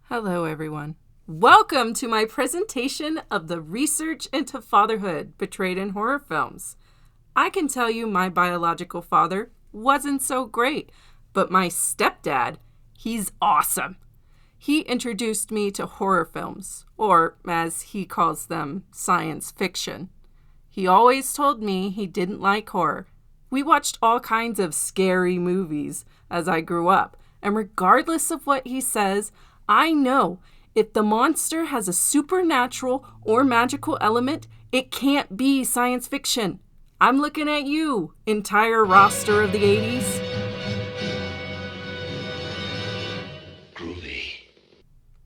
Hello, everyone. Welcome to my presentation of the research into fatherhood portrayed in horror films. I can tell you my biological father wasn't so great, but my stepdad, he's awesome. He introduced me to horror films, or as he calls them, science fiction. He always told me he didn't like horror. We watched all kinds of scary movies as I grew up, and regardless of what he says, I know if the monster has a supernatural or magical element, it can't be science fiction. I'm looking at you, entire roster of the 80s. Groovy.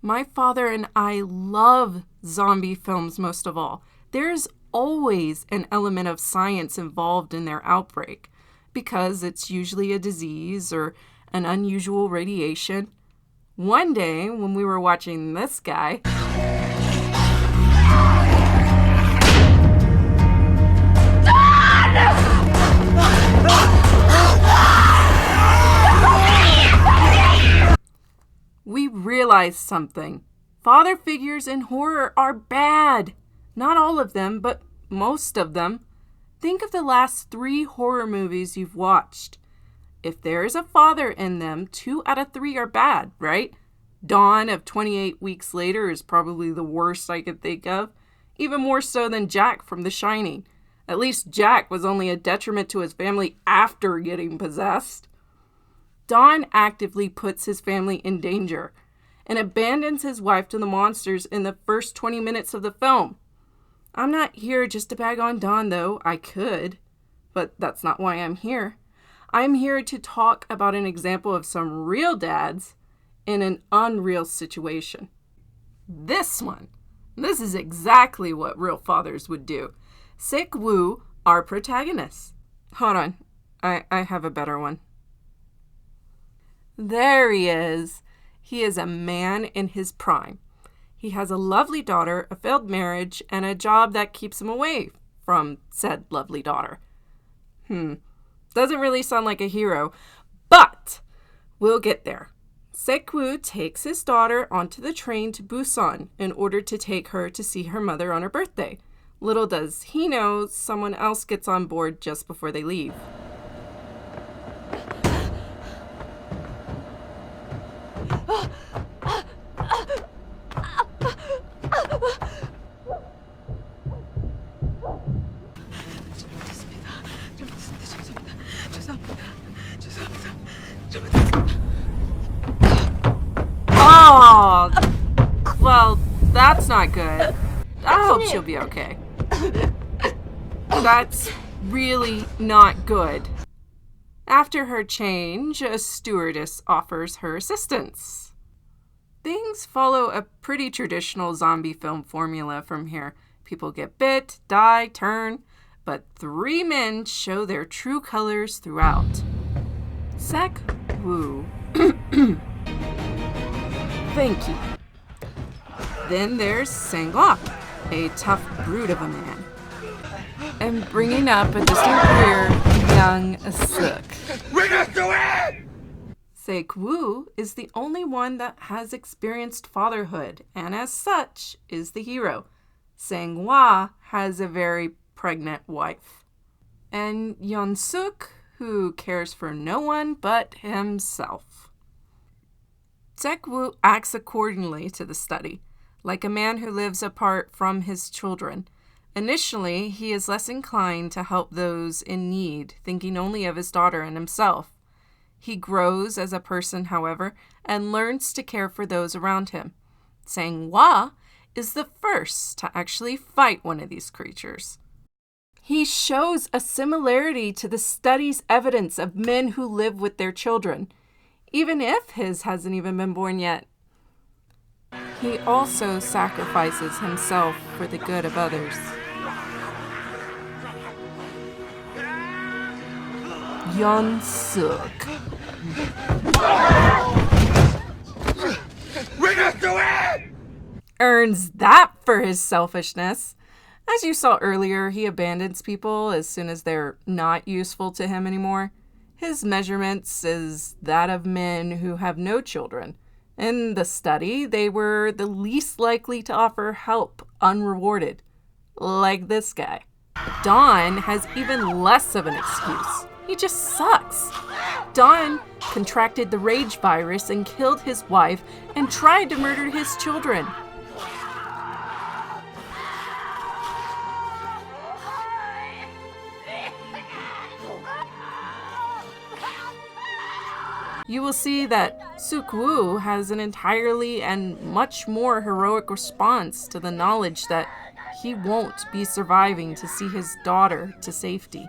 My father and I love zombie films most of all. There's always an element of science involved in their outbreak because it's usually a disease or an unusual radiation. One day, when we were watching this guy, we realized something. Father figures in horror are bad. Not all of them, but most of them. Think of the last 3 horror movies you've watched. If there is a father in them, 2 out of 3 are bad, right? Dawn of 28 Weeks Later is probably the worst I could think of. Even more so than Jack from The Shining. At least Jack was only a detriment to his family after getting possessed. Dawn actively puts his family in danger and abandons his wife to the monsters in the first 20 minutes of the film. I'm not here just to bag on Dawn, though. I could, but that's not why I'm here. I'm here to talk about an example of some real dads in an unreal situation. This is exactly what real fathers would do. Sik-woo, our protagonist. Hold on, I have a better one. There he is. He is a man in his prime. He has a lovely daughter, a failed marriage, and a job that keeps him away from said lovely daughter. Doesn't really sound like a hero, but we'll get there. Sik-woo takes his daughter onto the train to Busan in order to take her to see her mother on her birthday. Little does he know, someone else gets on board just before they leave. Oh, well, that's not good. I hope she'll be okay. That's really not good. After her change, a stewardess offers her assistance. Things follow a pretty traditional zombie film formula from here. People get bit, die, turn, but 3 men show their true colors throughout. Sik-woo. Thank you. Then there's Sang-hwa, a tough brute of a man. And bringing up a distant rear, young Suk. We're not doing it! Sik-woo is the only one that has experienced fatherhood, and as such, is the hero. Sang-hwa has a very pregnant wife. And Yeon-suk, who cares for no one but himself. Sik-woo acts accordingly to the study, like a man who lives apart from his children. Initially, he is less inclined to help those in need, thinking only of his daughter and himself. He grows as a person, however, and learns to care for those around him. Sang-hwa is the first to actually fight one of these creatures. He shows a similarity to the study's evidence of men who live with their children, even if his hasn't even been born yet. He also sacrifices himself for the good of others. Yeon-suk. We're not doing it! Earns that for his selfishness. As you saw earlier, he abandons people as soon as they're not useful to him anymore. His measurements is that of men who have no children, In the study, they were the least likely to offer help unrewarded, like this guy. Don has even less of an excuse. He just sucks. Don contracted the rage virus and killed his wife and tried to murder his children. You will see that Suk-woo has an entirely and much more heroic response to the knowledge that he won't be surviving to see his daughter to safety.